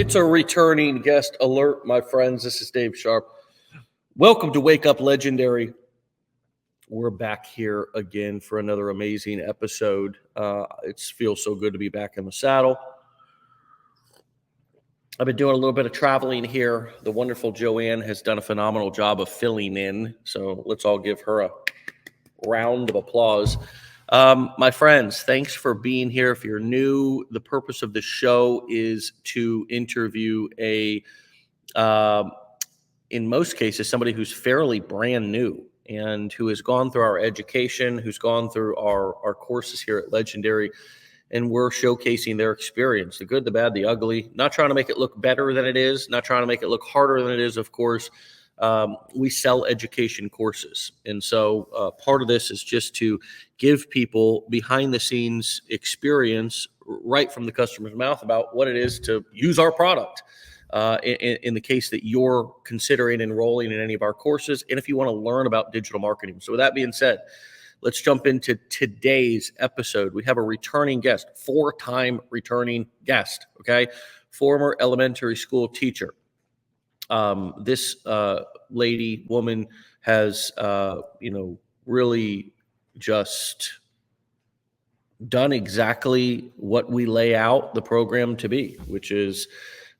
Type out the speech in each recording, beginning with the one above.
It's a returning guest alert, my friends. This is Dave Sharpe. Welcome to Wake Up Legendary. We're back here again for another amazing episode. It feels so good to be back in the saddle. I've been doing a little bit of traveling here. The wonderful Joanne has done a phenomenal job of filling in, so let's all give her a round of applause. My friends, thanks for being here. If you're new, the purpose of the show is to interview in most cases, somebody who's fairly brand new and who has gone through our education, who's gone through our courses here at Legendary, and we're showcasing their experience, the good, the bad, the ugly, not trying to make it look better than it is, not trying to make it look harder than it is, of course. We sell education courses. And so part of this is just to give people behind the scenes experience right from the customer's mouth about what it is to use our product in the case that you're considering enrolling in any of our courses. And if you want to learn about digital marketing. So with that being said, let's jump into today's episode. We have a returning guest, 4-time returning guest, okay? Former elementary school teacher. This woman has, really just done exactly what we lay out the program to be, which is,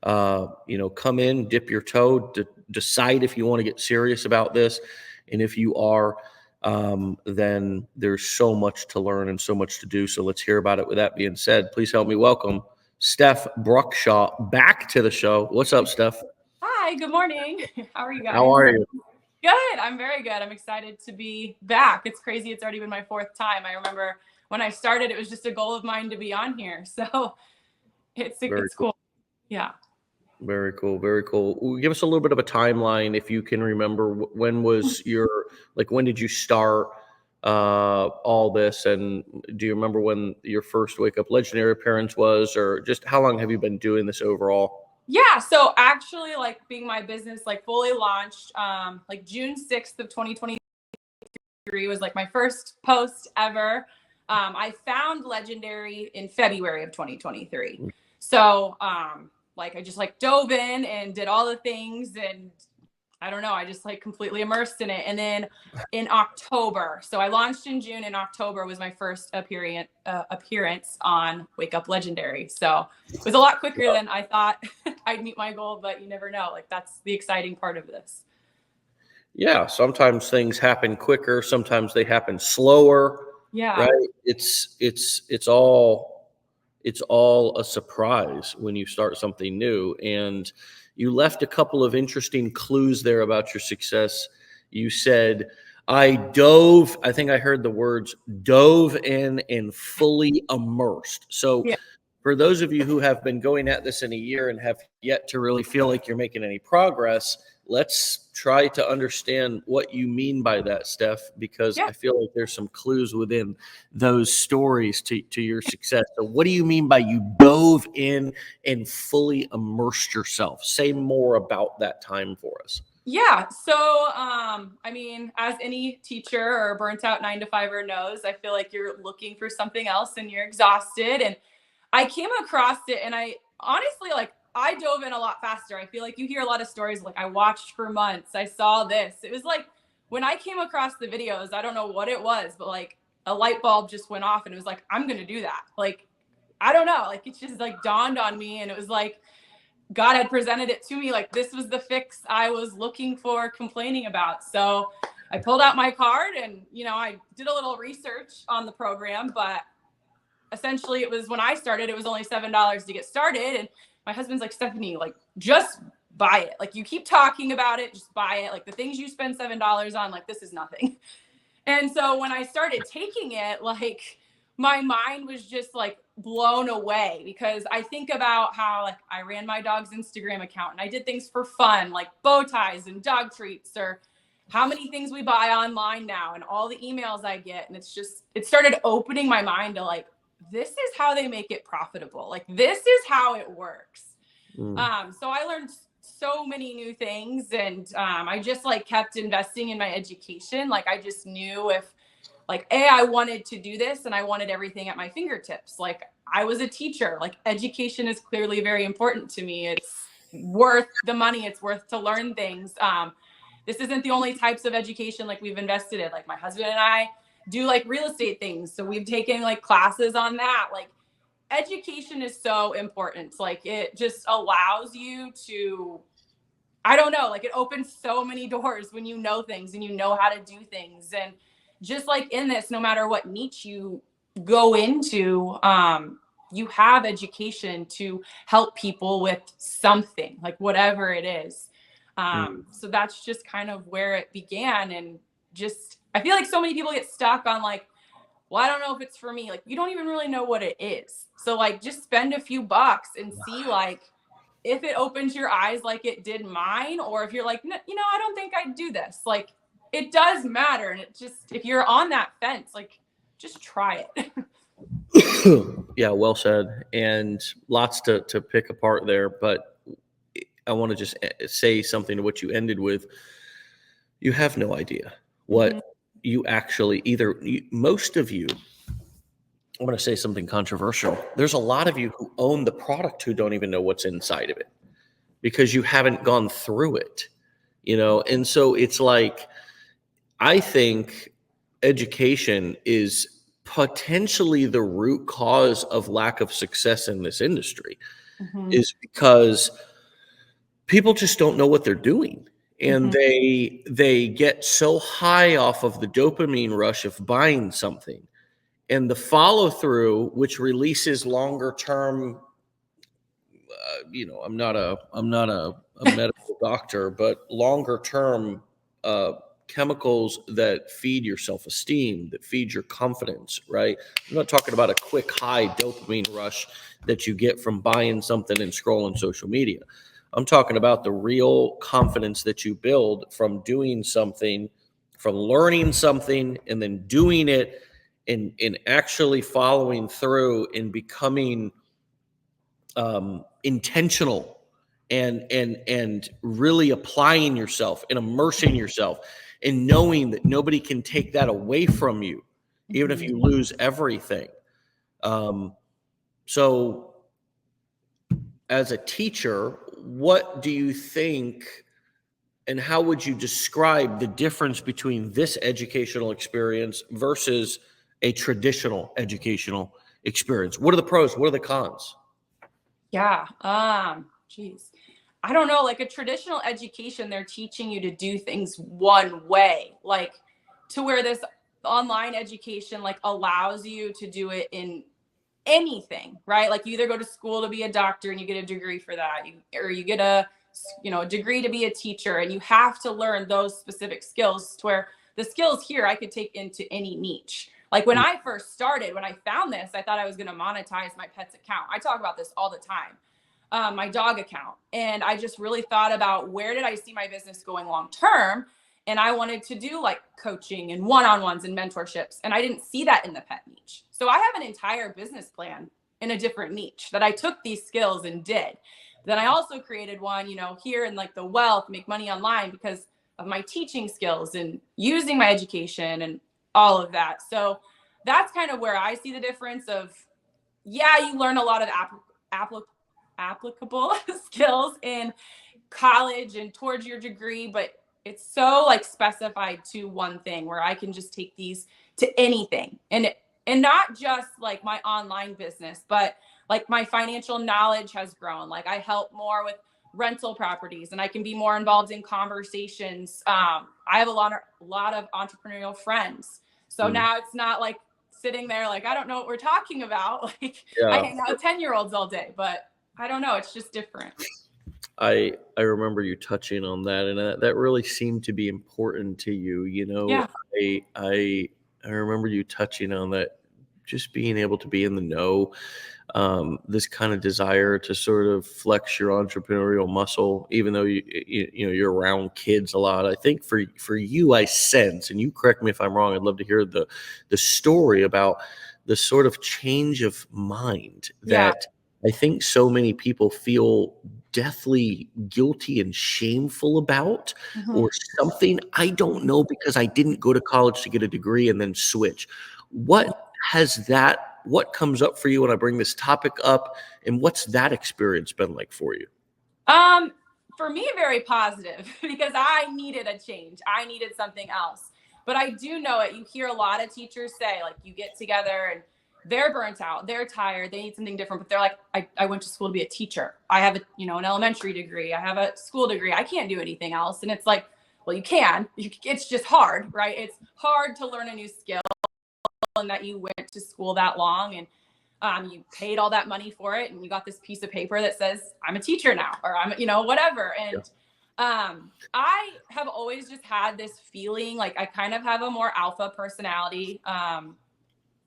come in, dip your toe, decide if you want to get serious about this. And if you are, then there's so much to learn and so much to do. So let's hear about it. With that being said, please help me welcome Stephs Bruckshaw back to the show. What's up, Steph? Hi, good morning. How are you guys? How are you? Good. I'm very good. I'm excited to be back. It's crazy. It's already been my 4th time. I remember when I started, it was just a goal of mine to be on here. So it's cool. Yeah. Very cool. Very cool. Give us a little bit of a timeline, if you can remember. When was when did you start all this? And do you remember when your first Wake Up Legendary appearance was, or just how long have you been doing this overall? Yeah. So actually, being my business, fully launched, June 6th of 2023 was my first post ever. I found Legendary in February of 2023. So, I just dove in and did all the things, and I don't know, I just completely immersed in it. And then in October, so I launched in June, in October was my first appearance on Wake Up Legendary. So it was a lot quicker than I thought I'd meet my goal, but you never know. That's the exciting part of this. Yeah, sometimes things happen quicker, sometimes they happen slower. Yeah. Right? It's all a surprise when you start something new. And you left a couple of interesting clues there about your success. You said, I think I heard the words dove in and fully immersed. So yeah. For those of you who have been going at this in a year and have yet to really feel like you're making any progress, let's try to understand what you mean by that, Steph, because I feel like there's some clues within those stories to your success. So what do you mean by you dove in and fully immersed yourself? Say more about that time for us. Yeah. So, as any teacher or burnt out 9-to-5er knows, I feel like you're looking for something else and you're exhausted. And I came across it, and I honestly, I dove in a lot faster. I feel like you hear a lot of stories, I watched for months, I saw this. It was when I came across the videos, I don't know what it was, but a light bulb just went off, and it was I'm going to do that. I don't know, it just dawned on me, and it was God had presented it to me. This was the fix I was looking for, complaining about. So I pulled out my card, and, I did a little research on the program, but essentially it was, when I started, it was only $7 to get started. And my husband's like, Stephanie, just buy it. You keep talking about it, just buy it. The things you spend $7 on, this is nothing. And so when I started taking it, my mind was just blown away, because I think about how I ran my dog's Instagram account and I did things for fun, bow ties and dog treats, or how many things we buy online now and all the emails I get. And it started opening my mind to this is how they make it profitable. This is how it works. So I learned so many new things, and I just kept investing in my education. I just knew if like, I wanted to do this and I wanted everything at my fingertips. Like, I was a teacher. Like, education is clearly very important to me. It's worth the money. It's worth to learn things. This isn't the only types of education like we've invested in. Like, my husband and I do like real estate things. So we've taken like classes on that. Like, education is so important. Like, it just allows you to, I don't know, like, it opens so many doors when you know things and you know how to do things. And just like in this, no matter what niche you go into, you have education to help people with something, like whatever it is. So that's just kind of where it began. And just, I feel like so many people get stuck on like, well, I don't know if it's for me. Like, you don't even really know what it is. So like, just spend a few bucks and see like if it opens your eyes like it did mine, or if you're like, no, you know, I don't think I'd do this. Like, it does matter. And it just, if you're on that fence, like, just try it. Yeah, well said. And lots to pick apart there. But I want to just say something to what you ended with. You have no idea what you actually most of you, I want to say something controversial. There's a lot of you who own the product who don't even know what's inside of it because you haven't gone through it, you know? And so it's like, I think education is potentially the root cause of lack of success in this industry, is because people just don't know what they're doing. And they get so high off of the dopamine rush of buying something, and the follow through, which releases longer term, I'm not a medical doctor, but longer term chemicals that feed your self-esteem, that feed your confidence, right? I'm not talking about a quick high dopamine rush that you get from buying something and scrolling social media. I'm talking about the real confidence that you build from doing something, from learning something and then doing it, in actually following through and becoming intentional and really applying yourself and immersing yourself and knowing that nobody can take that away from you, even if you lose everything. So as a teacher, what do you think and how would you describe the difference between this educational experience versus a traditional educational experience? What are the pros? What are the cons? Yeah. Geez. I don't know. Like, a traditional education, they're teaching you to do things one way, like, to where this online education like allows you to do it in anything, right? Like, you either go to school to be a doctor and you get a degree for that, or you get a degree to be a teacher, and you have to learn those specific skills, to where the skills here I could take into any niche. Like, when I first started, when I found this, I thought I was going to monetize my pet's account. I talk about this all the time, my dog account. And I just really thought about, where did I see my business going long term? And I wanted to do like coaching and one-on-ones and mentorships. And I didn't see that in the pet niche. So I have an entire business plan in a different niche that I took these skills and did. Then I also created one, here in like the wealth, make money online, because of my teaching skills and using my education and all of that. So that's kind of where I see the difference of, you learn a lot of applicable skills in college and towards your degree, but it's so like specified to one thing, where I can just take these to anything. And not just like my online business, but like my financial knowledge has grown. Like, I help more with rental properties, and I can be more involved in conversations. I have a lot of entrepreneurial friends. So now it's not like sitting there like, I don't know what we're talking about. Like, I hang out with 10-year-olds all day, but I don't know. It's just different. I remember you touching on that, and that really seemed to be important to you. Yeah. I remember you touching on that, just being able to be in the know, this kind of desire to sort of flex your entrepreneurial muscle, even though you're around kids a lot. I think for you, I sense, and you correct me if I'm wrong, I'd love to hear the story about the sort of change of mind that I think so many people feel deathly guilty and shameful about, Mhm. or something? I don't know, because I didn't go to college to get a degree and then switch. What comes up for you when I bring this topic up, and what's that experience been like for you? Um, for me, very positive because I needed a change. I needed something else. But I do know it. You hear a lot of teachers say, like, you get together and they're burnt out, they're tired, they need something different. But they're like, I went to school to be a teacher. I have an elementary degree. I have a school degree. I can't do anything else. And it's like, well, you can. It's just hard, right? It's hard to learn a new skill, and that you went to school that long, and you paid all that money for it, and you got this piece of paper that says I'm a teacher now, or I'm whatever. And I have always just had this feeling like I kind of have a more alpha personality.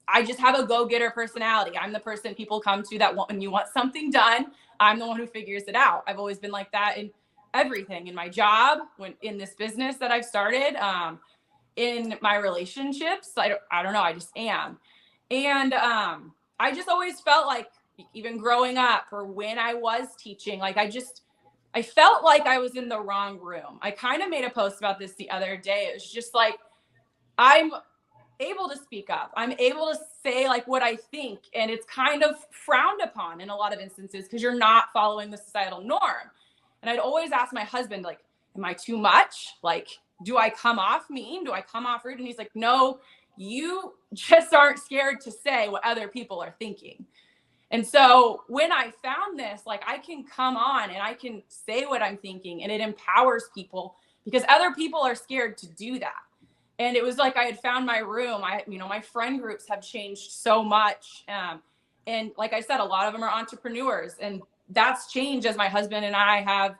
I just have a go-getter personality. I'm the person people come to that when you want something done, I'm the one who figures it out. I've always been like that in everything, in my job, in this business that I've started, in my relationships. I don't know. I just am. And I just always felt like, even growing up or when I was teaching, like I felt like I was in the wrong room. I kind of made a post about this the other day. It was just like, I'm able to speak up. I'm able to say like what I think. And it's kind of frowned upon in a lot of instances because you're not following the societal norm. And I'd always ask my husband, like, am I too much? Like, do I come off mean? Do I come off rude? And he's like, no, you just aren't scared to say what other people are thinking. And so when I found this, like, I can come on and I can say what I'm thinking, and it empowers people because other people are scared to do that. And it was like I had found my room. My friend groups have changed so much. And like I said, a lot of them are entrepreneurs, and that's changed as my husband and I have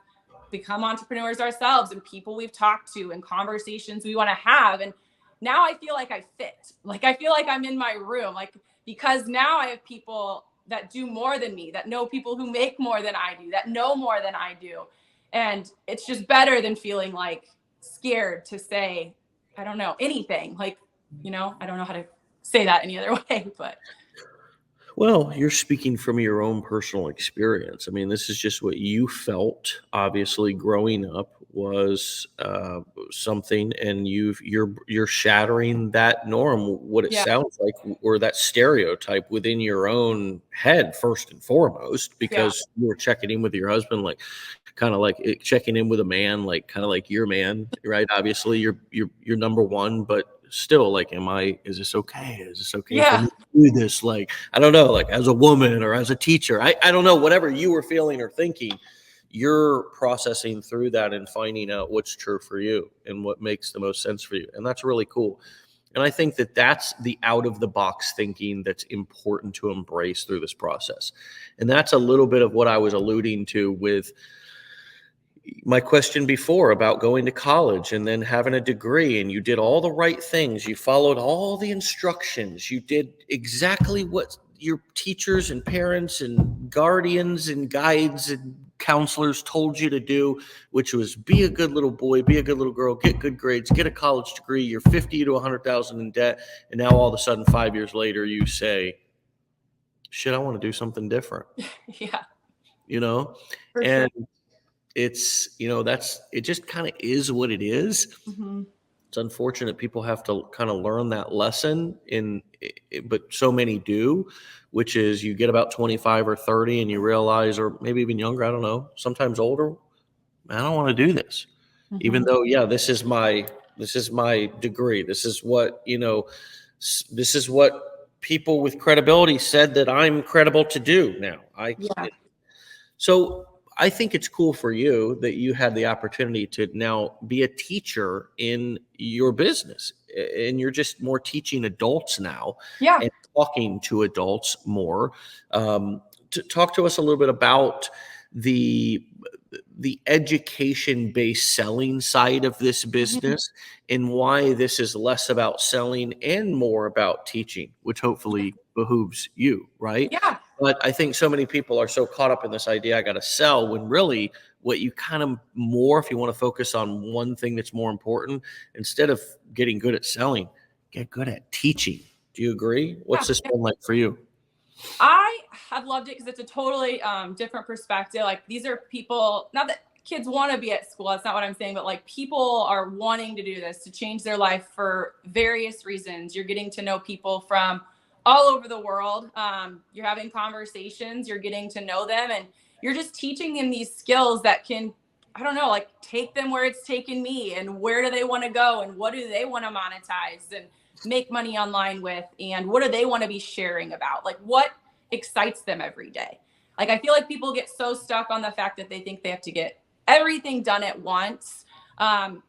become entrepreneurs ourselves, and people we've talked to and conversations we want to have. And now I feel like I fit. Like, I feel like I'm in my room, like, because now I have people that do more than me, that know people who make more than I do, that know more than I do. And it's just better than feeling like scared to say, I don't know, anything. Like, I don't know how to say that any other way, but Well, you're speaking from your own personal experience. I mean, this is just what you felt. Obviously, growing up was something, and you're shattering that norm. What it yeah, sounds like, or that stereotype within your own head, first and foremost, yeah, because you were checking in with your husband, like kind of like checking in with a man, like kind of like your man, right? Obviously, you're number one, but still, like, is this okay? Is this okay for yeah, me to do this? Like, I don't know, like as a woman or as a teacher, I don't know, whatever you were feeling or thinking, you're processing through that and finding out what's true for you and what makes the most sense for you. And that's really cool. And I think that that's the out of the box thinking that's important to embrace through this process. And that's a little bit of what I was alluding to with my question before about going to college and then having a degree, and you did all the right things. You followed all the instructions. You did exactly what your teachers and parents and guardians and guides and counselors told you to do, which was be a good little boy, be a good little girl, get good grades, get a college degree. You're 50 to 100,000 in debt. And now all of a sudden, 5 years later, you say, shit, I want to do something different, yeah, you know? for sure. And it's, that's, it just kind of is what it is. Hmm. It's unfortunate people have to kind of learn that lesson but so many do, which is you get about 25 or 30 and you realize, or maybe even younger, I don't know, sometimes older, I don't want to do this. Even Hmm. though, yeah, this is my degree. This is what people with credibility said that I'm credible to do now. Yeah, So I think it's cool for you that you had the opportunity to now be a teacher in your business, and you're just more teaching adults now yeah. and talking to adults more. To talk to us a little bit about the education based selling side of this Mhm. business, and why this is less about selling and more about teaching, which hopefully behooves you, right? Yeah, But I think so many people are so caught up in this idea, I got to sell, when really what you kind of more, if you want to focus on one thing that's more important, instead of getting good at selling, get good at teaching. Do you agree? yeah. What's this been like for you? I I've loved it because it's a totally different perspective. Like these are people, not that kids want to be at school, that's not what I'm saying, but like people are wanting to do this to change their life for various reasons. You're getting to know people from all over the world. You're having conversations, you're getting to know them, and you're just teaching them these skills that can, I don't know, like take them where it's taken me, and where do they want to go, and what do they want to monetize and make money online with, and what do they want to be sharing about? Like what excites them every day. Like I feel like people get so stuck on the fact that they think they have to get everything done at once,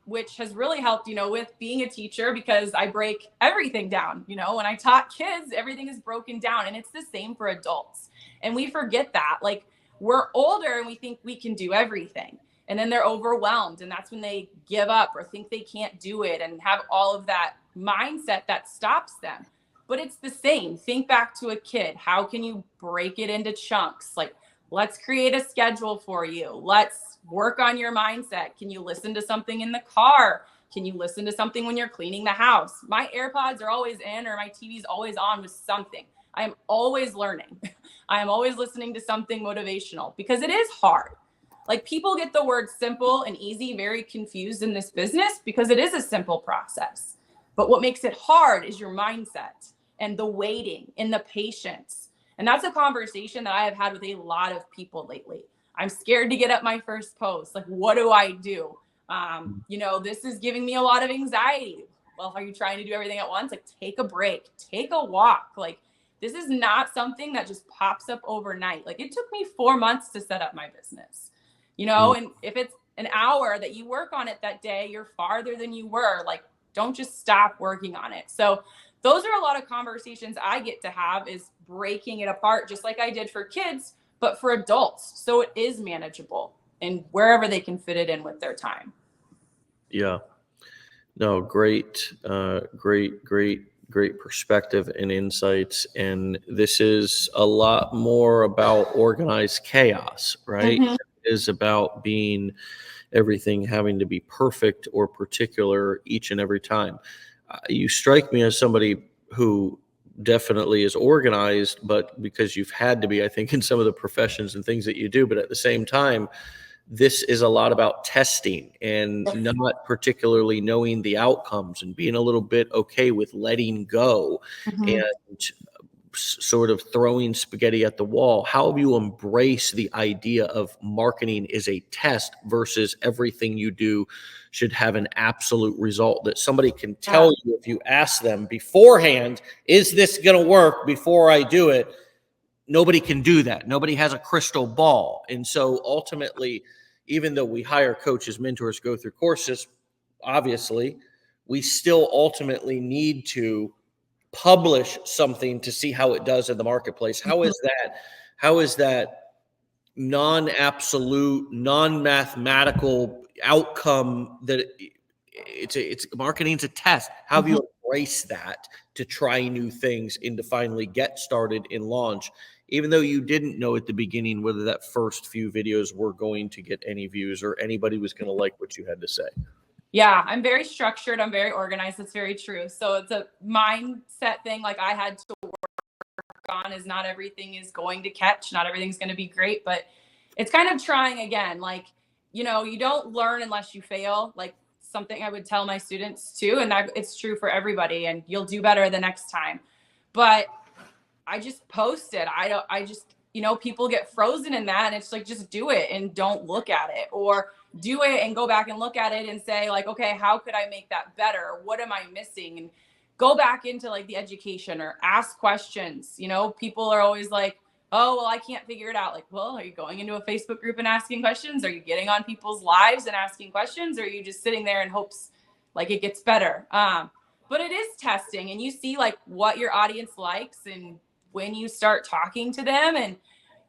which has really helped, with being a teacher, because I break everything down. When I taught kids, everything is broken down, and it's the same for adults. And we forget that. Like we're older and we think we can do everything. And then they're overwhelmed. And that's when they give up or think they can't do it and have all of that mindset that stops them. But it's the same. Think back to a kid. How can you break it into chunks? Like, let's create a schedule for you. Let's work on your mindset. Can you listen to something in the car? Can you listen to something when you're cleaning the house? My AirPods are always in, or my TV's always on with something. I am always learning. I am always listening to something motivational, because it is hard. Like people get the word simple and easy very confused in this business, because it is a simple process. But what makes it hard is your mindset and the waiting and the patience. And that's a conversation that I have had with a lot of people lately. I'm scared to get up my first post. Like, what do I do? This is giving me a lot of anxiety. Well, are you trying to do everything at once? Like, take a break, take a walk. Like, this is not something that just pops up overnight. Like, it took me 4 months to set up my business, and if it's an hour that you work on it that day, you're farther than you were. Like, don't just stop working on it. So those are a lot of conversations I get to have, is breaking it apart, just like I did for kids, but for adults. So it is manageable and wherever they can fit it in with their time. Yeah. No, great, great perspective and insights. And this is a lot more about organized chaos, right? Mm-hmm. It is about being everything having to be perfect or particular each and every time. You strike me as somebody who definitely is organized, but because you've had to be, I think, in some of the professions and things that you do. But at the same time, this is a lot about testing and not particularly knowing the outcomes, and being a little bit okay with letting go Mm-hmm. and sort of throwing spaghetti at the wall. How have you embraced the idea of marketing is a test versus everything you do should have an absolute result that somebody can tell you if you ask them beforehand, is this going to work before I do it? Nobody can do that. Nobody has a crystal ball. And so ultimately, even though we hire coaches, mentors, go through courses, obviously, we still ultimately need to publish something to see how it does in the marketplace. How is that non-absolute, non-mathematical outcome that it's marketing's a test? How have you embraced that to try new things and to finally get started and launch, even though you didn't know at the beginning whether that first few videos were going to get any views or anybody was going to like what you had to say? Yeah, I'm very structured. I'm very organized. That's very true. So it's a mindset thing. Like I had to work on, is not everything is going to catch. Not everything's going to be great, but it's kind of trying again. Like, you don't learn unless you fail. Like something I would tell my students too. And it's true for everybody, and you'll do better the next time. But I just posted. People get frozen in that, and it's like, just do it and don't look at it, or do it and go back and look at it and say like, okay, how could I make that better? What am I missing? And go back into like the education or ask questions. People are always like, oh, well, I can't figure it out. Like, well, are you going into a Facebook group and asking questions? Are you getting on people's lives and asking questions? Or are you just sitting there in hopes like it gets better? But it is testing, and you see like what your audience likes, and when you start talking to them. And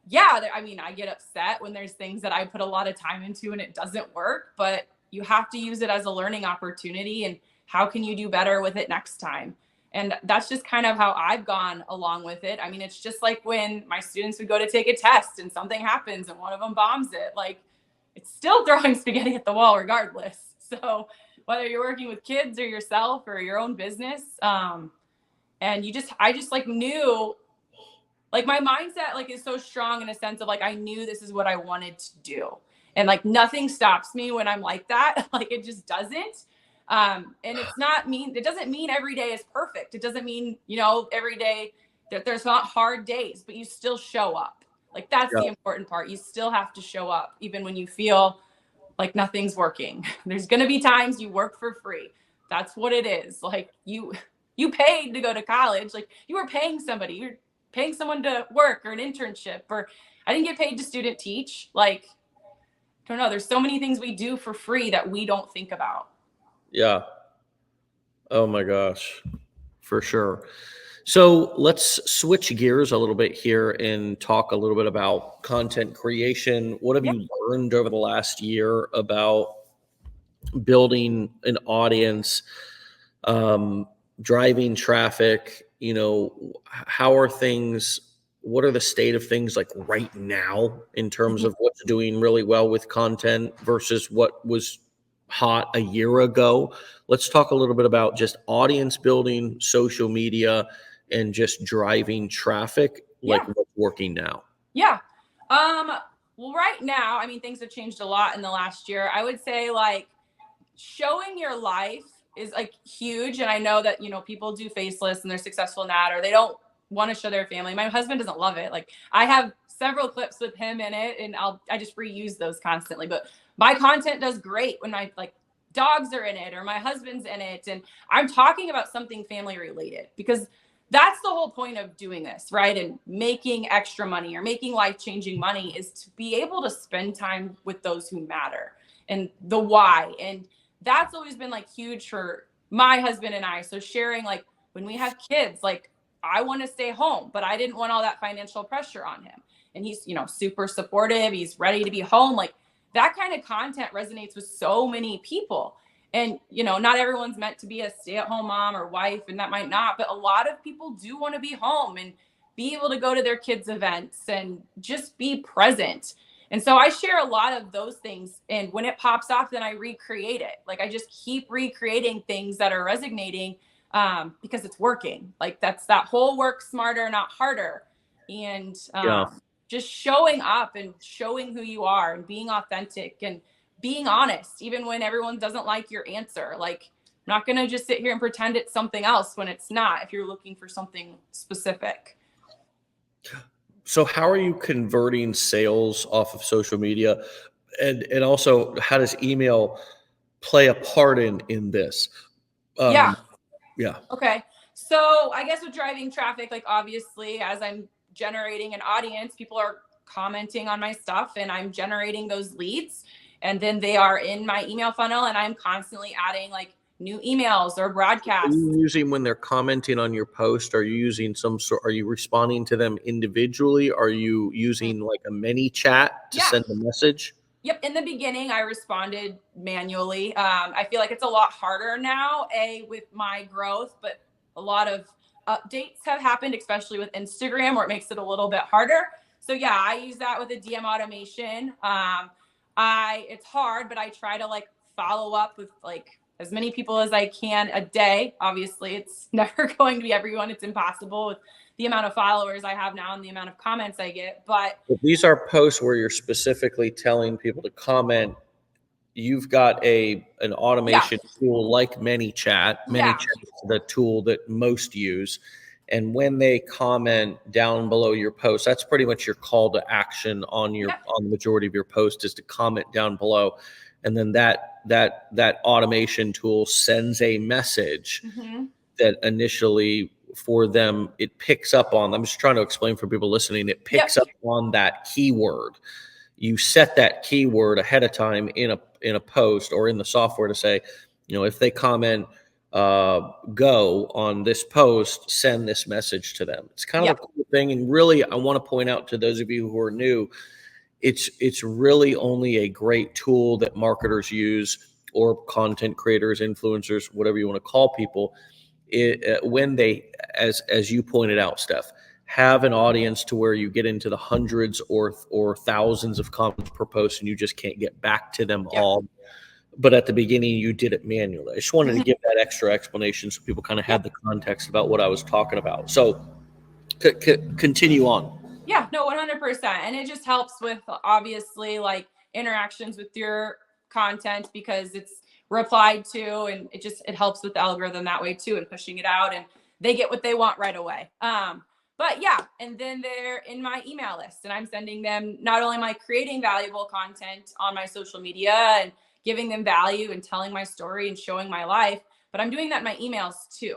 yeah, I get upset when there's things that I put a lot of time into and it doesn't work, but you have to use it as a learning opportunity, and how can you do better with it next time? And that's just kind of how I've gone along with it. It's just like when my students would go to take a test and something happens and one of them bombs it, like it's still throwing spaghetti at the wall regardless. So whether you're working with kids or yourself or your own business, and I just like knew Like my mindset like is so strong in a sense of like I knew this is what I wanted to do. And like nothing stops me when I'm like that. Like it just doesn't. And it's not mean, it doesn't mean every day is perfect. It doesn't mean, you know, every day that there's not hard days, but you still show up. Like that's Yeah. the important part. You still have to show up even when you feel like nothing's working. There's going to be times you work for free. That's what it is. Like you paid to go to college. Like you were paying somebody. You're paying someone to work or an internship, or I didn't get paid to student teach. Like, I don't know. There's so many things we do for free that we don't think about. Yeah. Oh my gosh, for sure. So let's switch gears a little bit here and talk a little bit about content creation. What have Yeah. you learned over the last year about building an audience, driving traffic? You know, how are things? What are the state of things like right now in terms of what's doing really well with content versus what was hot a year ago? Let's talk a little bit about just audience building, social media, and just driving traffic, like Yeah. what's working now. Yeah. Well, right now, I mean, things have changed a lot in the last year. I would say like showing your life is like huge. And I know that, you know, people do faceless and they're successful in that, or they don't want to show their family. My husband doesn't love it. Like I have several clips with him in it and I just reuse those constantly, but my content does great when my like dogs are in it or my husband's in it. And I'm talking about something family related because that's the whole point of doing this, right? And making extra money or making life-changing money is to be able to spend time with those who matter and the why. And that's always been like huge for my husband and I. So sharing like when we have kids, like I want to stay home, but I didn't want all that financial pressure on him. And he's, you know, super supportive. He's ready to be home. Like that kind of content resonates with so many people. And, you know, not everyone's meant to be a stay-at-home mom or wife, and that might not, but a lot of people do want to be home and be able to go to their kids' events and just be present. And so I share a lot of those things. And when it pops off, then I recreate it. Like I just keep recreating things that are resonating because it's working. Like that's that whole work smarter, not harder. And Yeah. just showing up and showing who you are and being authentic and being honest, even when everyone doesn't like your answer. Like, I'm not going to just sit here and pretend it's something else when it's not, if you're looking for something specific. So how are you converting sales off of social media? And also how does email play a part in this? Yeah. Yeah. Okay. So I guess with driving traffic, like obviously as I'm generating an audience, people are commenting on my stuff and I'm generating those leads. And then they are in my email funnel and I'm constantly adding like new emails or Are broadcasts. you using when they're commenting on your post? Are you using some sort? Are you responding to them individually? Are you using like a mini chat to Yeah. send a message? Yep. In the beginning, I responded manually. I feel like it's a lot harder now, with my growth, but a lot of updates have happened, especially with Instagram, where it makes it a little bit harder. So yeah, I use that with a DM automation. It's hard, but I try to like follow up with like as many people as I can a day. Obviously, it's never going to be everyone. It's impossible with the amount of followers I have now and the amount of comments I get. But These are posts where you're specifically telling people to comment. You've got an automation tool like ManyChat. Yeah. ManyChat is the tool that most use. And when they comment down below your post, that's pretty much your call to action on your on the majority of your post is to comment down below. And then that automation tool sends a message that initially for them, it picks up on. I'm just trying to explain for people listening. It picks up on that keyword. You set that keyword ahead of time in a post or in the software to say, you know, if they comment go on this post, send this message to them. It's kind of a cool thing. And really, I want to point out to those of you who are new, it's really only a great tool that marketers use or content creators, influencers, whatever you want to call people, when they, as you pointed out, Steph, have an audience to where you get into the hundreds or thousands of comments per post and you just can't get back to them all. But at the beginning, you did it manually. I just wanted to give that extra explanation so people kind of had the context about what I was talking about. So Continue on. Yeah, no, 100%. And it just helps with obviously like interactions with your content because it's replied to, and it helps with the algorithm that way too, and pushing it out, and they get what they want right away. But yeah, and then they're in my email list, and I'm sending them, not only am I creating valuable content on my social media and giving them value and telling my story and showing my life, but I'm doing that in my emails too.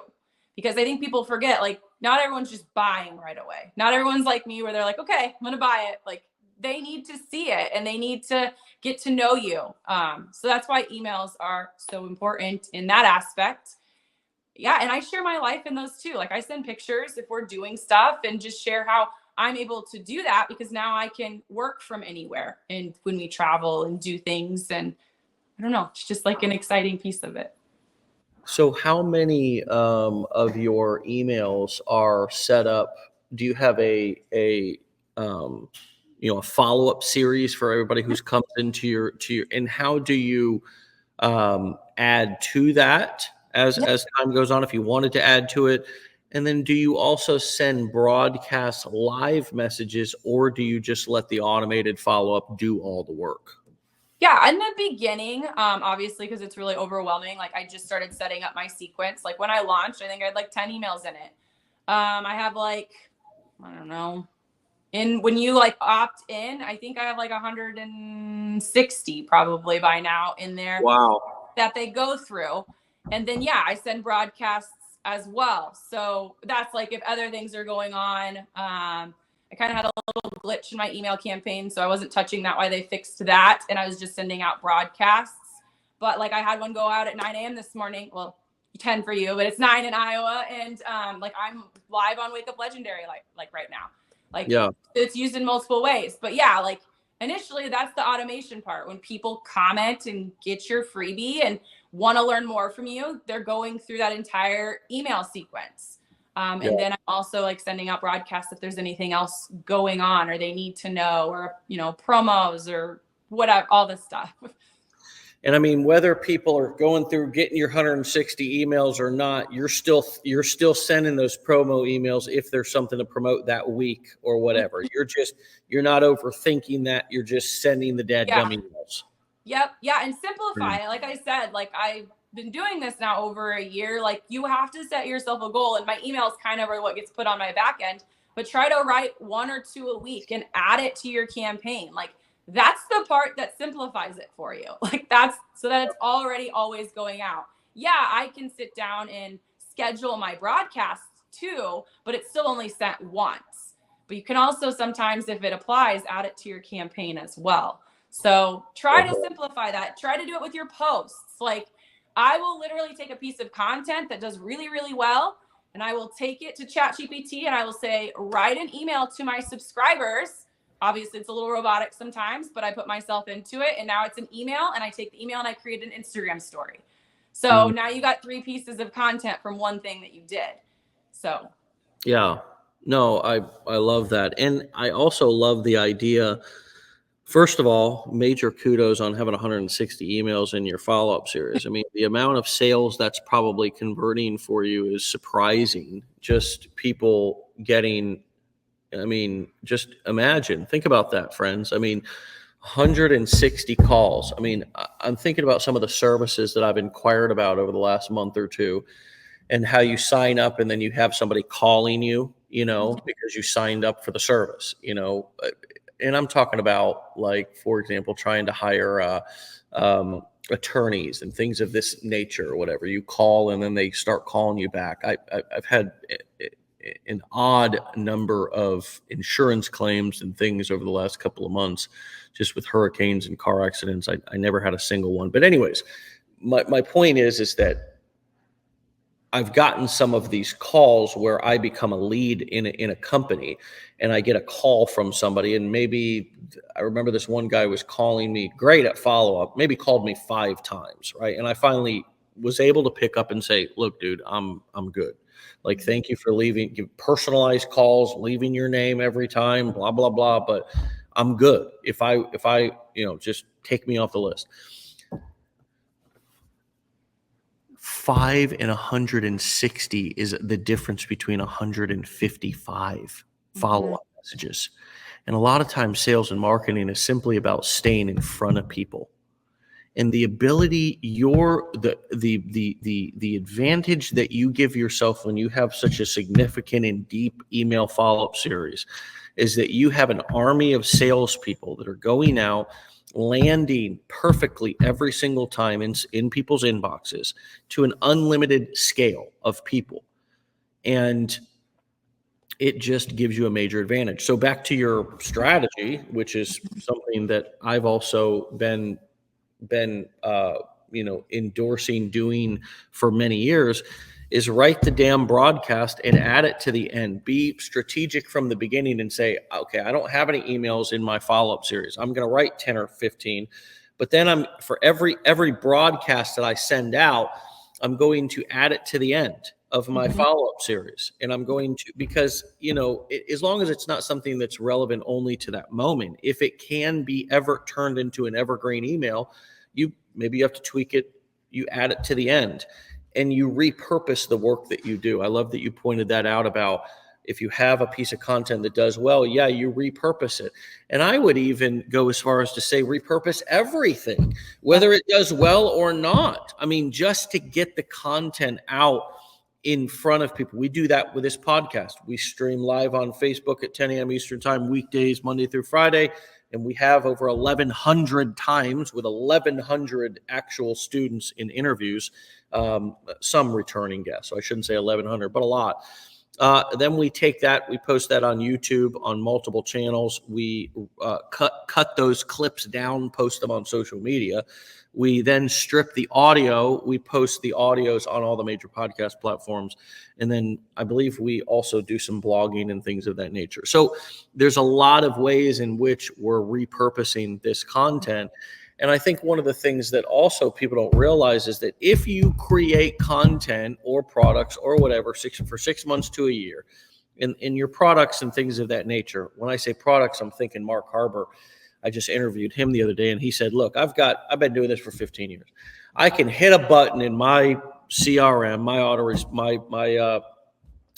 Because I think people forget, like, not everyone's just buying right away. Not everyone's like me where they're like, okay, I'm going to buy it. Like, they need to see it and they need to get to know you. So that's why emails are so important in that aspect. Yeah. And I share my life in those too. Like, I send pictures if we're doing stuff and just share how I'm able to do that, because now I can work from anywhere. And when we travel and do things, and I don't know, it's just like an exciting piece of it. So how many of your emails are set up? Do you have a a follow-up series for everybody who's comes into your and how do you add to that as time goes on if you wanted to add to it? And then do you also send broadcast live messages, or do you just let the automated follow-up do all the work? Yeah, in the beginning, obviously, because it's really overwhelming. Like, I just started setting up my sequence. Like, when I launched, I think I had like 10 emails in it. I have like, I don't know. And when you like opt in, I think I have like 160 probably by now in there. Wow. That they go through. And then, yeah, I send broadcasts as well. So that's like if other things are going on. I kind of had a little glitch in my email campaign, so I wasn't touching that while they fixed that. And I was just sending out broadcasts. But like, I had one go out at 9 a.m. this morning. Well, 10 for you, but it's 9 in Iowa. And like, I'm live on Wake Up Legendary, like right now. Like, Yeah. it's used in multiple ways. But yeah, like, initially that's the automation part. When people comment and get your freebie and want to learn more from you, they're going through that entire email sequence. And then I'm also like sending out broadcasts if there's anything else going on or they need to know, or, promos or whatever, all this stuff. And I mean, whether people are going through getting your 160 emails or not, you're still sending those promo emails if there's something to promote that week or whatever. You're not overthinking that. You're just sending the dadgum emails. Yep. Yeah. And simplify it. Like I said, like, I've been doing this now over a year. Like, you have to set yourself a goal, and my emails kind of are what gets put on my back end, but try to write 1 or 2 a week and add it to your campaign. Like, that's the part that simplifies it for you. Like, that's so that it's already always going out. Yeah, I can sit down and schedule my broadcasts too, but it's still only sent once. But you can also sometimes, if it applies, add it to your campaign as well. So try to simplify that. Try to do it with your posts. Like, I will literally take a piece of content that does really, really well, and I will take it to ChatGPT and I will say, write an email to my subscribers. Obviously, it's a little robotic sometimes, but I put myself into it, and now it's an email, and I take the email and I create an Instagram story. So now you got 3 pieces of content from one thing that you did. So yeah, no, I love that. And I also love the idea. First of all, major kudos on having 160 emails in your follow-up series. I mean, the amount of sales that's probably converting for you is surprising. Just people getting, I mean, just imagine, think about that, friends. I mean, 160 calls. I mean, I'm thinking about some of the services that I've inquired about over the last month or two, and how you sign up and then you have somebody calling you, because you signed up for the service, and I'm talking about, like, for example, trying to hire attorneys and things of this nature or whatever. You call and then they start calling you back. I've had an odd number of insurance claims and things over the last couple of months, just with hurricanes and car accidents. I never had a single one. But anyways, my point is that I've gotten some of these calls where I become a lead in a company, and I get a call from somebody, and maybe I remember this one guy was calling me, great at follow-up, maybe called me 5 times, right? And I finally was able to pick up and say, look, dude, I'm good. Like, thank you for leaving personalized calls, leaving your name every time, blah, blah, blah, but I'm good. If I just take me off the list. 5 and 160 is the difference between 155 follow-up messages. And a lot of times sales and marketing is simply about staying in front of people. And the ability, the advantage that you give yourself when you have such a significant and deep email follow-up series is that you have an army of salespeople that are going out, landing perfectly every single time in people's inboxes to an unlimited scale of people. And it just gives you a major advantage. So back to your strategy, which is something that I've also been endorsing doing for many years, is write the damn broadcast and add it to the end. Be strategic from the beginning and say, okay, I don't have any emails in my follow-up series. I'm going to write 10 or 15, but then for every broadcast that I send out, I'm going to add it to the end of my follow-up series. And I'm going to, because, as long as it's not something that's relevant only to that moment, if it can be ever turned into an evergreen email, maybe you have to tweak it, you add it to the end, and you repurpose the work that you do. I love that you pointed that out about if you have a piece of content that does well, you repurpose it. And I would even go as far as to say repurpose everything, whether it does well or not. I mean, just to get the content out in front of people. We do that with this podcast. We stream live on Facebook at 10 a.m. Eastern Time, weekdays, Monday through Friday. And we have over 1,100 times with 1,100 actual students in interviews, some returning guests. So I shouldn't say 1,100, but a lot. Then we take that, we post that on YouTube on multiple channels. We cut those clips down, post them on social media. We then strip the audio. We post the audios on all the major podcast platforms. And then I believe we also do some blogging and things of that nature. So there's a lot of ways in which we're repurposing this content. And I think one of the things that also people don't realize is that if you create content or products or whatever for 6 months to a year in your products and things of that nature, when I say products, I'm thinking Mark Harbor. I just interviewed him the other day and he said, look, I've been doing this for 15 years. I can hit a button in my CRM,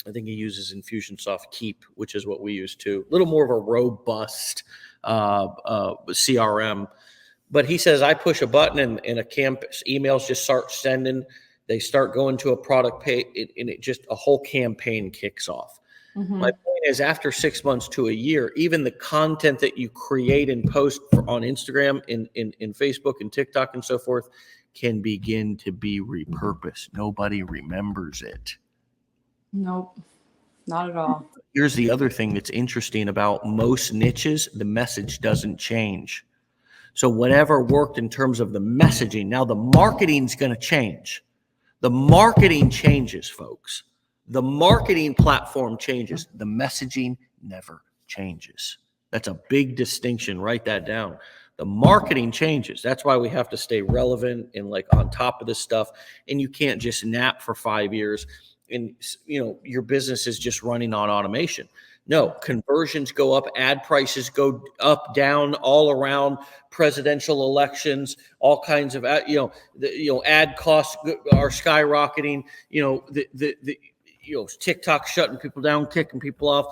I think he uses Infusionsoft Keep, which is what we use too. A little more of a robust CRM. But he says, I push a button and a campus emails just start sending. They start going to a product page and it just a whole campaign kicks off. My point is, after 6 months to a year, even the content that you create and post on Instagram, in Facebook and TikTok and so forth can begin to be repurposed. Nobody remembers it. Nope, not at all. Here's the other thing that's interesting about most niches, the message doesn't change. So whatever worked in terms of the messaging, now the marketing's going to change. The marketing changes, folks. The marketing platform changes. The messaging never changes. That's a big distinction. Write that down. The marketing changes. That's why we have to stay relevant and on top of this stuff. And you can't just nap for 5 years and your business is just running on automation. No, conversions go up, ad prices go up, down, all around, presidential elections, all kinds of ad costs are skyrocketing. TikTok shutting people down, kicking people off.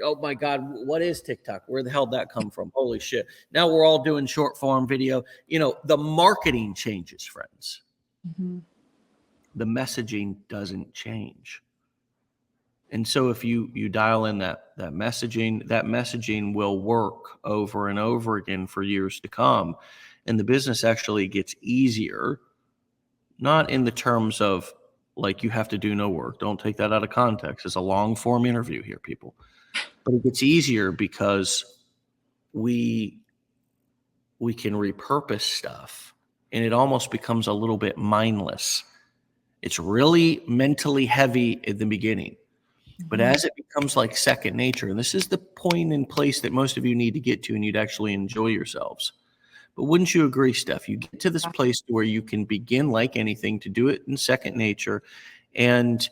Oh my God, what is TikTok? Where the hell did that come from? Holy shit. Now we're all doing short form video. The marketing changes, friends. The messaging doesn't change. And so if you dial in that messaging will work over and over again for years to come. And the business actually gets easier, not in the terms of you have to do no work. Don't take that out of context. It's a long form interview here, people. But it gets easier because we can repurpose stuff and it almost becomes a little bit mindless. It's really mentally heavy at the beginning. But as it becomes second nature, and this is the point in place that most of you need to get to and you'd actually enjoy yourselves. But wouldn't you agree, Steph? You get to this place where you can begin, like anything, to do it in second nature, and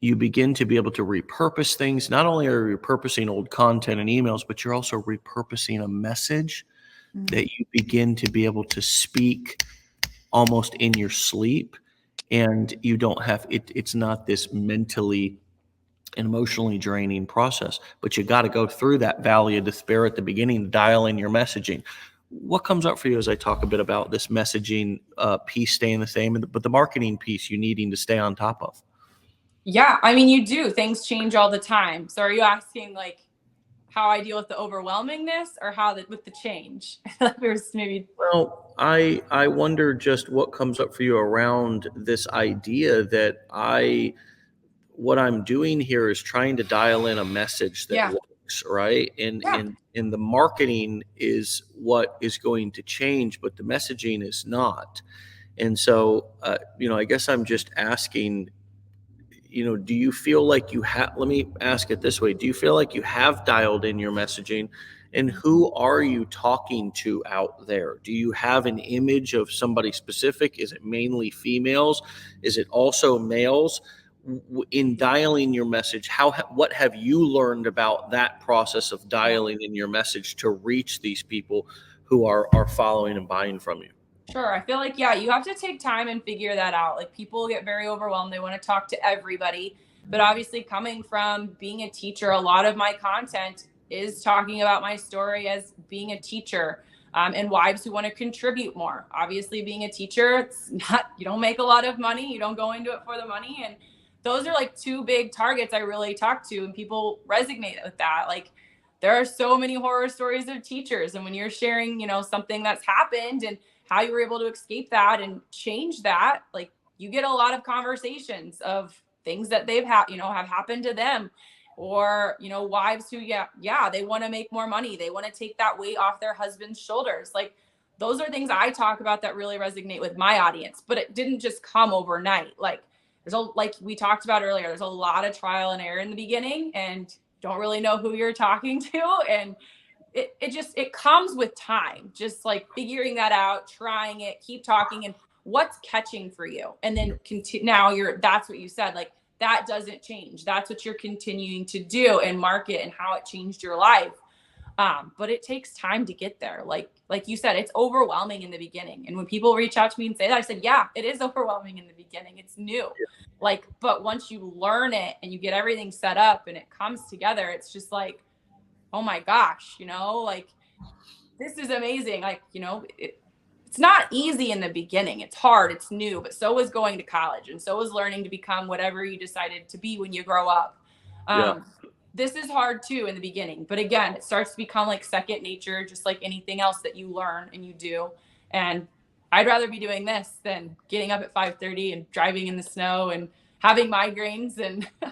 you begin to be able to repurpose things. Not only are you repurposing old content and emails, but you're also repurposing a message that you begin to be able to speak almost in your sleep. and you don't have it. It's not this mentally and emotionally draining process, but you got to go through that valley of despair at the beginning to dial in your messaging. What comes up for you as I talk a bit about this messaging piece staying the same, but the marketing piece you needing to stay on top of? Yeah, I mean, you do. Things change all the time. So are you asking like how I deal with the overwhelmingness or with the change? There's maybe. Well, I wonder just what comes up for you around this idea that what I'm doing here is trying to dial in a message that Yeah. works, right? And Yeah. and the marketing is what is going to change, but the messaging is not. And so, I guess I'm just asking, do you feel like you have, let me ask it this way. Do you feel like you have dialed in your messaging, and who are you talking to out there? Do you have an image of somebody specific? Is it mainly females? Is it also males? In dialing your message, what have you learned about that process of dialing in your message to reach these people who are following and buying from you? Sure. I feel like, yeah, you have to take time and figure that out. Like people get very overwhelmed. They want to talk to everybody. But obviously, coming from being a teacher, a lot of my content is talking about my story as being a teacher, and wives who want to contribute more. Obviously, being a teacher, it's not, you don't make a lot of money. You don't go into it for the money. And those are like two big targets I really talk to, and people resonate with that. Like, there are so many horror stories of teachers. And when you're sharing, something that's happened and how you were able to escape that and change that, like you get a lot of conversations of things that they've had, have happened to them, or wives who, yeah, they want to make more money, they want to take that weight off their husband's shoulders. Like those are things I talk about that really resonate with my audience, but it didn't just come overnight. Like like we talked about earlier, there's a lot of trial and error in the beginning, and don't really know who you're talking to, and it comes with time, just like figuring that out, trying it, keep talking, and what's catching for you, and then continue. Now that's what you said, like that doesn't change, that's what you're continuing to do and market and how it changed your life. But it takes time to get there. Like you said, it's overwhelming in the beginning, and when people reach out to me and say that, I said, yeah, it is overwhelming in the beginning, it's new. Like, but once you learn it and you get everything set up and it comes together, it's just like, oh my gosh, like this is amazing. Like, it's not easy in the beginning. It's hard, it's new, but so is going to college, and so is learning to become whatever you decided to be when you grow up. Yeah. This is hard too in the beginning, but again, it starts to become like second nature, just like anything else that you learn and you do. And I'd rather be doing this than getting up at 5:30 and driving in the snow and having migraines and Yeah.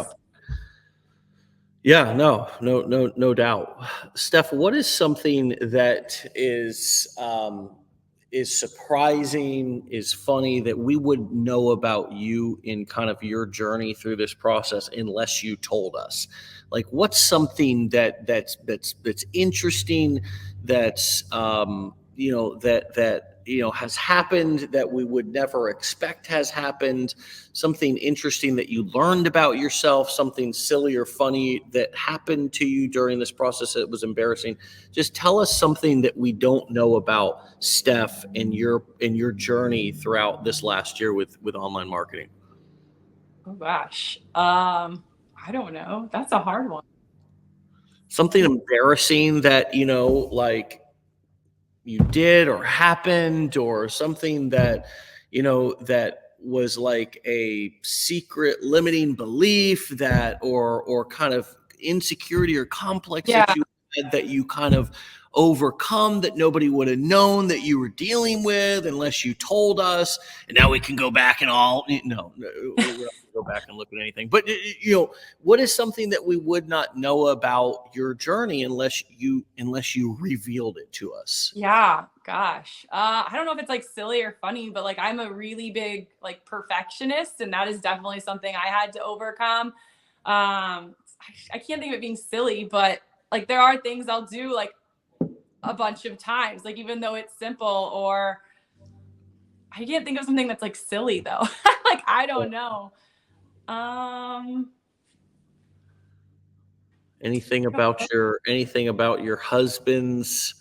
just. Yeah, no doubt. Steph, what is something that is surprising, is funny that we would know about you in kind of your journey through this process unless you told us? Like, what's something that's interesting, that's that has happened that we would never expect has happened, something interesting that you learned about yourself, something silly or funny that happened to you during this process that was embarrassing. Just tell us something that we don't know about Steph and your journey throughout this last year with online marketing. Oh gosh. I don't know. That's a hard one. Something embarrassing that, like you did or happened, or something that that was like a secret limiting belief, that or kind of insecurity or complex Yeah. that you had, that you kind of overcome, that nobody would have known that you were dealing with unless you told us. And now we can go back and no, we're not gonna go back and look at anything, but what is something that we would not know about your journey unless you revealed it to us? Yeah, gosh. I don't know if it's like silly or funny, but like I'm a really big like perfectionist, and that is definitely something I had to overcome. I can't think of it being silly, but like there are things I'll do like a bunch of times, like even though it's simple, or I can't think of something that's like silly though. Like I don't know. Um, Anything I don't about know. your husband's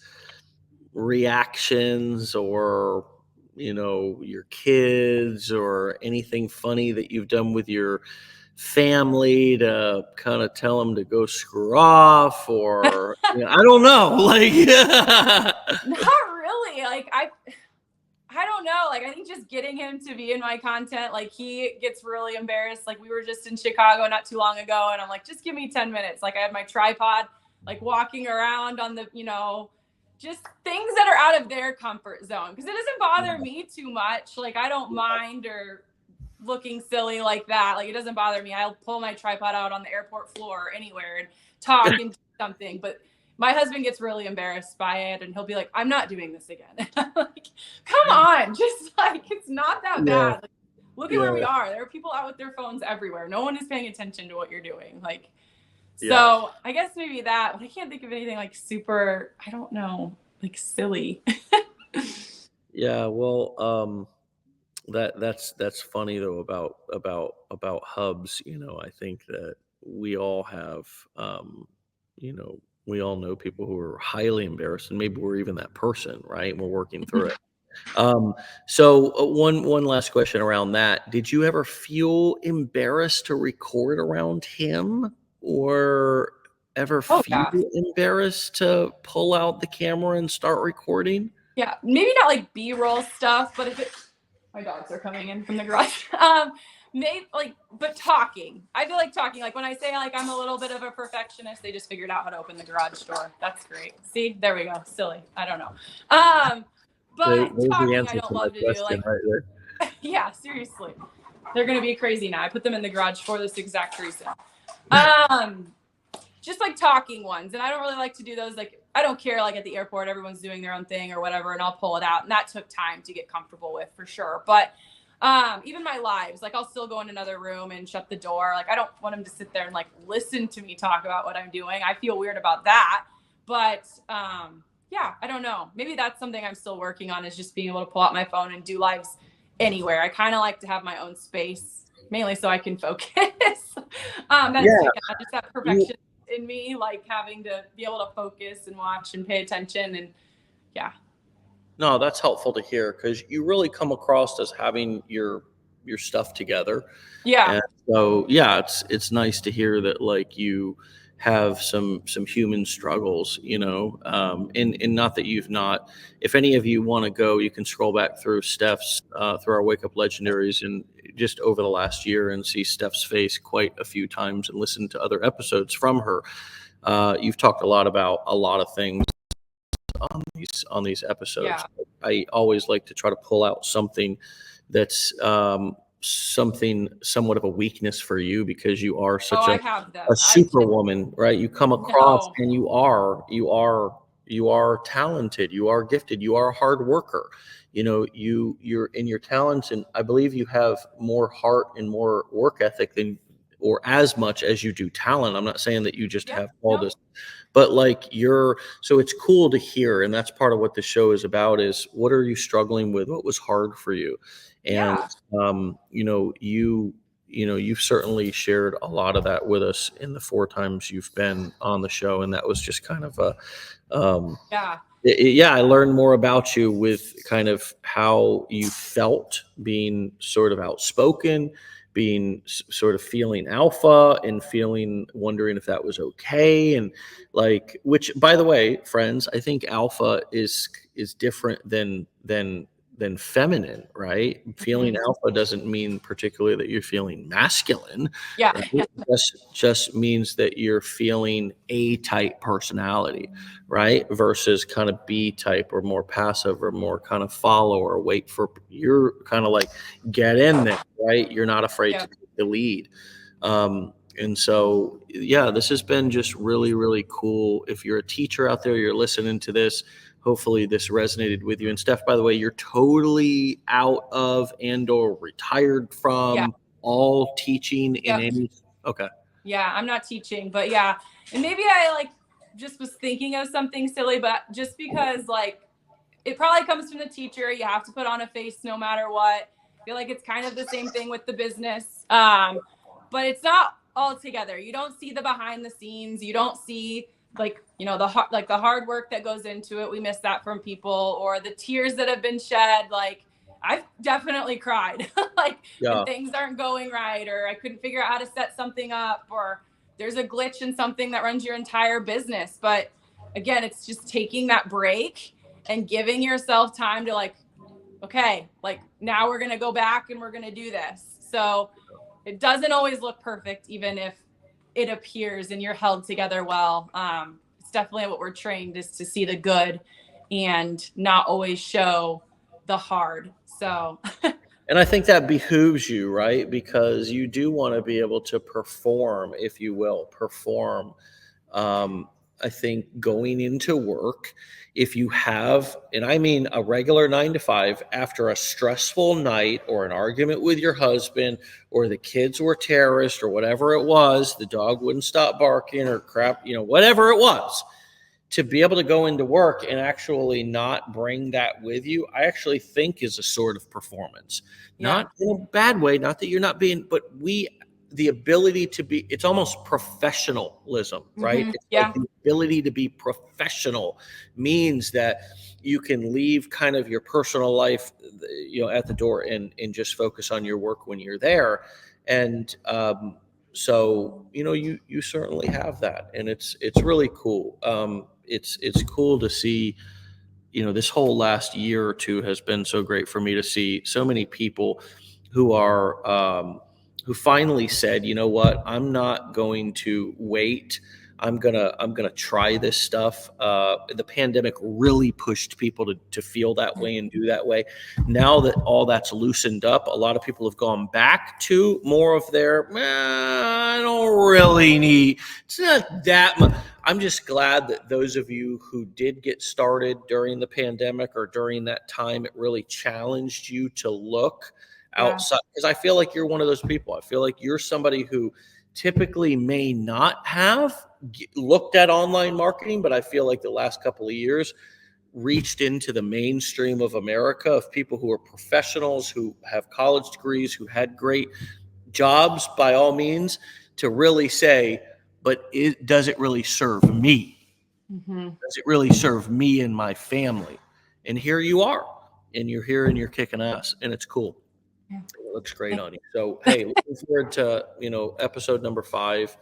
reactions, or your kids or anything funny that you've done with your family to kind of tell them to go screw off, or I don't know, like Not really. Like I don't know. Like, I think just getting him to be in my content, like he gets really embarrassed. Like we were just in Chicago not too long ago, and I'm like, just give me 10 minutes. Like I had my tripod, like walking around on the, just things that are out of their comfort zone. Because it doesn't bother me too much. Like I don't mind or looking silly like that. Like it doesn't bother me. I'll pull my tripod out on the airport floor or anywhere and talk and do something. But my husband gets really embarrassed by it, and he'll be like, I'm not doing this again. Like, come on, just like, it's not that bad. Like, look at where we are. There are people out with their phones everywhere. No one is paying attention to what you're doing. Like, so I guess maybe that, but I can't think of anything like super, I don't know, like silly. Well, that's funny though about hubs. I think that we all have, we all know people who are highly embarrassed, and maybe we're even that person, right? And we're working through it. So one last question around that. Did you ever feel embarrassed to record around him, or ever feel embarrassed to pull out the camera and start recording? Yeah, maybe not like B-roll stuff, but my dogs are coming in from the garage. Maybe but talking. I feel like talking. Like when I say like I'm a little bit of a perfectionist, they just figured out how to open the garage door. That's great. See, there we go. Silly. I don't know. But talking, I don't love to do. Like, right there. Yeah, seriously, they're gonna be crazy now. I put them in the garage for this exact reason. Just like talking ones, and I don't really like to do those. Like I don't care. Like at the airport, everyone's doing their own thing or whatever, and I'll pull it out. And that took time to get comfortable with, for sure. But even my lives, like I'll still go in another room and shut the door. Like I don't want them to sit there and like listen to me talk about what I'm doing. I feel weird about that. But yeah, I don't know. Maybe that's something I'm still working on, is just being able to pull out my phone and do lives anywhere. I kind of like to have my own space, mainly so I can focus. Just that perfection in me, like having to be able to focus and watch and pay attention. And no, that's helpful to hear, because you really come across as having your stuff together. And so it's nice to hear that like you have some human struggles, and not that you've not. If any of you want to go, you can scroll back through Steph's through our Wake Up Legendaries, and just over the last year, and see Steph's face quite a few times, and listen to other episodes from her. You've talked a lot about a lot of things on these episodes. I always like to try to pull out something that's something somewhat of a weakness for you, because you are such a superwoman, right? You come across and you are talented, you are gifted, you are a hard worker. You're in your talents, and I believe you have more heart and more work ethic than, or as much as you do talent. I'm not saying that you just have all this, but like so it's cool to hear. And that's part of what the show is about, is what are you struggling with? What was hard for you? And, you've certainly shared a lot of that with us in the 4 times you've been on the show. And that was just kind of I learned more about you with kind of how you felt being sort of outspoken, being sort of feeling alpha, and wondering if that was okay. And like, which, by the way, friends, I think alpha is different than feminine, right? Feeling alpha doesn't mean particularly that you're feeling masculine. Right? It just means that you're feeling A type personality, right? Versus kind of B type, or more passive, or more kind of follow, or wait for, you're kind of like, get in there, right? You're not afraid to take the lead. And so, this has been just really, really cool. If you're a teacher out there, you're listening to this, hopefully this resonated with you. And Steph, by the way, you're totally out of and/or retired from all teaching in any. Okay. Yeah, I'm not teaching, but and maybe I just was thinking of something silly, but just because it probably comes from the teacher. You have to put on a face no matter what. I feel like it's kind of the same thing with the business, but it's not all together. You don't see the behind the scenes. You don't see the hard work that goes into it. We miss that from people, or the tears that have been shed. Like I've definitely cried, like when Yeah. things aren't going right, or I couldn't figure out how to set something up, or there's a glitch in something that runs your entire business. But again, it's just taking that break and giving yourself time to like, okay, like now we're going to go back and we're going to do this. So it doesn't always look perfect, even if it appears and you're held together well. It's definitely what we're trained, is to see the good and not always show the hard. So And I think that behooves you, right? Because you do want to be able to perform, if you will, perform. Um, I think going into work, if you have, and I mean a regular 9 to 5, after a stressful night or an argument with your husband, or the kids were terrorists, or whatever it was, the dog wouldn't stop barking, or crap, whatever it was, to be able to go into work and actually not bring that with you, I actually think is a sort of performance. yeah. Not in a bad way, not that you're not being, but the ability to be, it's almost professionalism, right? It's Yeah. like the ability to be professional means that you can leave kind of your personal life, at the door, and just focus on your work when you're there. And, so you certainly have that, and it's really cool. It's cool to see. This whole last year or two has been so great for me to see so many people who are who finally said, you know what, I'm not going to wait. I'm gonna try this stuff. The pandemic really pushed people to feel that way and do that way. Now that all that's loosened up, a lot of people have gone back to more of their, I don't really need, it's not that much. I'm just glad that those of you who did get started during the pandemic, or during that time, it really challenged you to look outside, because I feel like you're one of those people. I feel like you're somebody who typically may not have looked at online marketing, but I feel like the last couple of years reached into the mainstream of America, of people who are professionals, who have college degrees, who had great jobs, by all means, to really say, but does it really serve me? Does it really serve me and my family? And here you are, and you're here, and you're kicking ass, and it's cool. It looks great on you. So, hey, looking forward to, episode number 5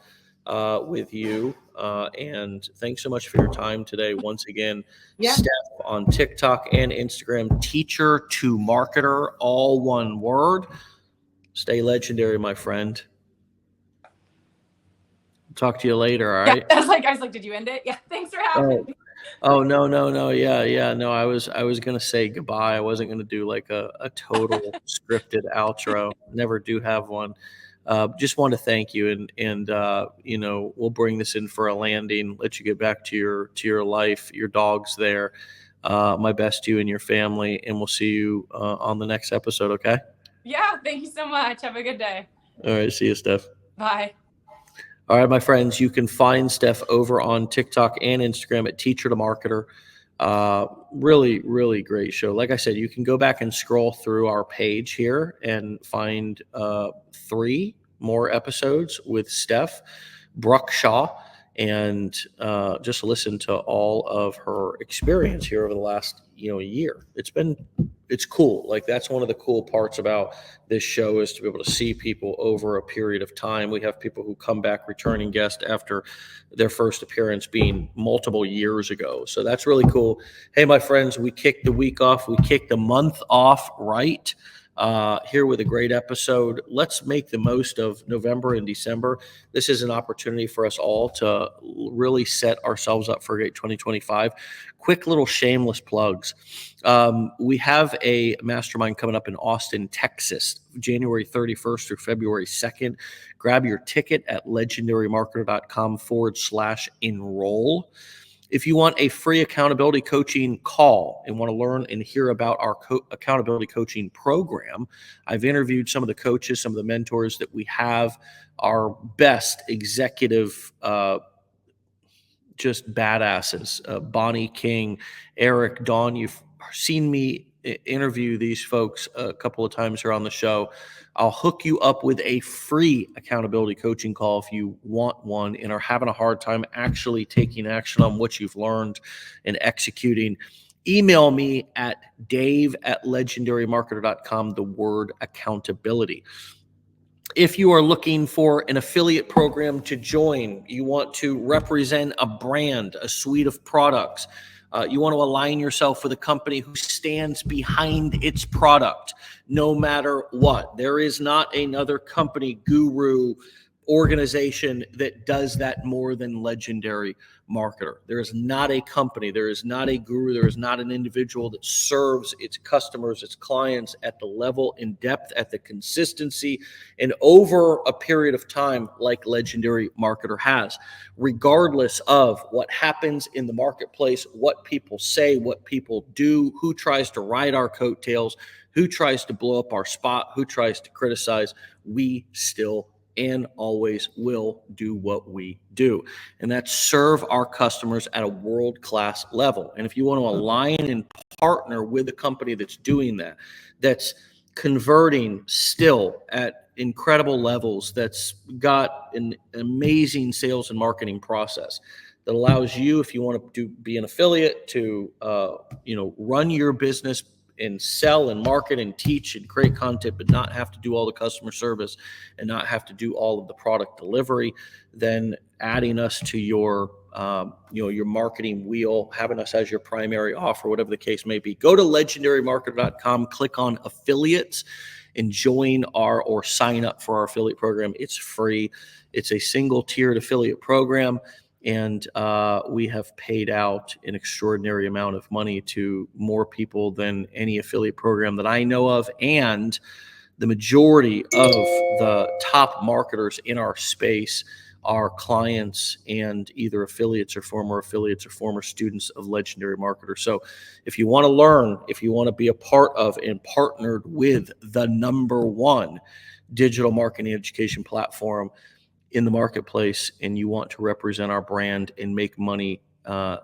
with you. And thanks so much for your time today. Once again, Yeah. Steph on TikTok and Instagram, teacher to marketer, all one word. Stay legendary, my friend. Talk to you later. All right. I was like, did you end it? Yeah. Thanks for having me. Oh, no. Yeah. No, I was going to say goodbye. I wasn't going to do like a total scripted outro. Never do have one. Just want to thank you, and we'll bring this in for a landing, let you get back to your life, your dog's there. My best to you and your family, and we'll see you on the next episode. Okay. Yeah. Thank you so much. Have a good day. All right. See you, Steph. Bye. All right, my friends, you can find Steph over on TikTok and Instagram at Teacher to Marketer. Really, really great show. Like I said, you can go back and scroll through our page here and find 3 more episodes with Steph Bruckshaw, and just listen to all of her experience here over the last year. It's cool. Like, that's one of the cool parts about this show, is to be able to see people over a period of time. We have people who come back returning guests after their first appearance being multiple years ago. So that's really cool. Hey, my friends, we kicked the week off. We kicked the month off right here with a great episode. Let's make the most of November and December. This is an opportunity for us all to really set ourselves up for a great 2025. Quick little shameless plugs. We have a mastermind coming up in Austin, Texas, January 31st through February 2nd. Grab your ticket at legendarymarketer.com/enroll. If you want a free accountability coaching call and want to learn and hear about our accountability coaching program, I've interviewed some of the coaches, some of the mentors that we have, our best executive, just badasses, Bonnie King, Eric, Dawn. You've seen me interview these folks a couple of times here on the show. I'll hook you up with a free accountability coaching call if you want one and are having a hard time actually taking action on what you've learned and executing. email me at dave@legendarymarketer.com, the word accountability. If you are looking for an affiliate program to join, you want to represent a brand, a suite of products, you want to align yourself with a company who stands behind its product no matter what. There is not another company, guru, organization that does that more than Legendary Marketer. There is not a company, there is not a guru, there is not an individual that serves its customers, its clients at the level, in depth, at the consistency, and over a period of time like Legendary Marketer has. Regardless of what happens in the marketplace, what people say, what people do, who tries to ride our coattails, who tries to blow up our spot, who tries to criticize, we still and always will do what we do. And that's serve our customers at a world-class level. And if you want to align and partner with a company that's doing that, that's converting still at incredible levels, that's got an amazing sales and marketing process that allows you, if you want to be an affiliate, to run your business and sell and market and teach and create content, but not have to do all the customer service and not have to do all of the product delivery, then adding us to your marketing wheel, having us as your primary offer, whatever the case may be. Go to legendarymarketer.com, click on affiliates, and join or sign up for our affiliate program. It's free. It's a single tiered affiliate program. And we have paid out an extraordinary amount of money to more people than any affiliate program that I know of. And the majority of the top marketers in our space are clients and either affiliates or former students of Legendary Marketer. So if you want to learn, if you want to be a part of and partnered with the #1 digital marketing education platform in the marketplace, and you want to represent our brand and make money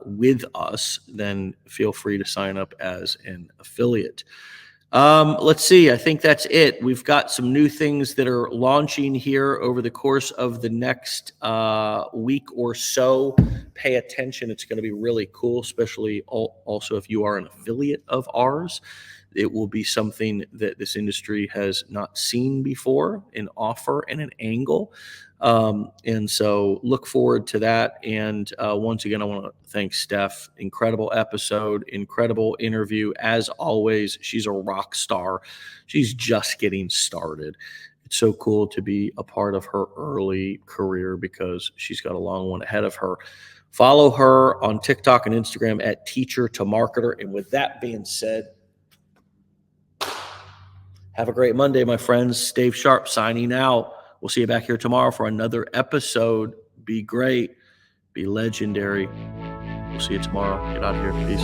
with us, then feel free to sign up as an affiliate. Let's see. I think that's it. We've got some new things that are launching here over the course of the next week or so. Pay attention. It's going to be really cool, especially also if you are an affiliate of ours. It will be something that this industry has not seen before, an offer and an angle. And so look forward to that. And once again, I want to thank Steph. Incredible episode, incredible interview. As always, she's a rock star. She's just getting started. It's so cool to be a part of her early career because she's got a long one ahead of her. Follow her on TikTok and Instagram at Teacher to Marketer. And with that being said, have a great Monday, my friends. Stephs Sharpe signing out. We'll see you back here tomorrow for another episode. Be great. Be legendary. We'll see you tomorrow. Get out of here. Peace.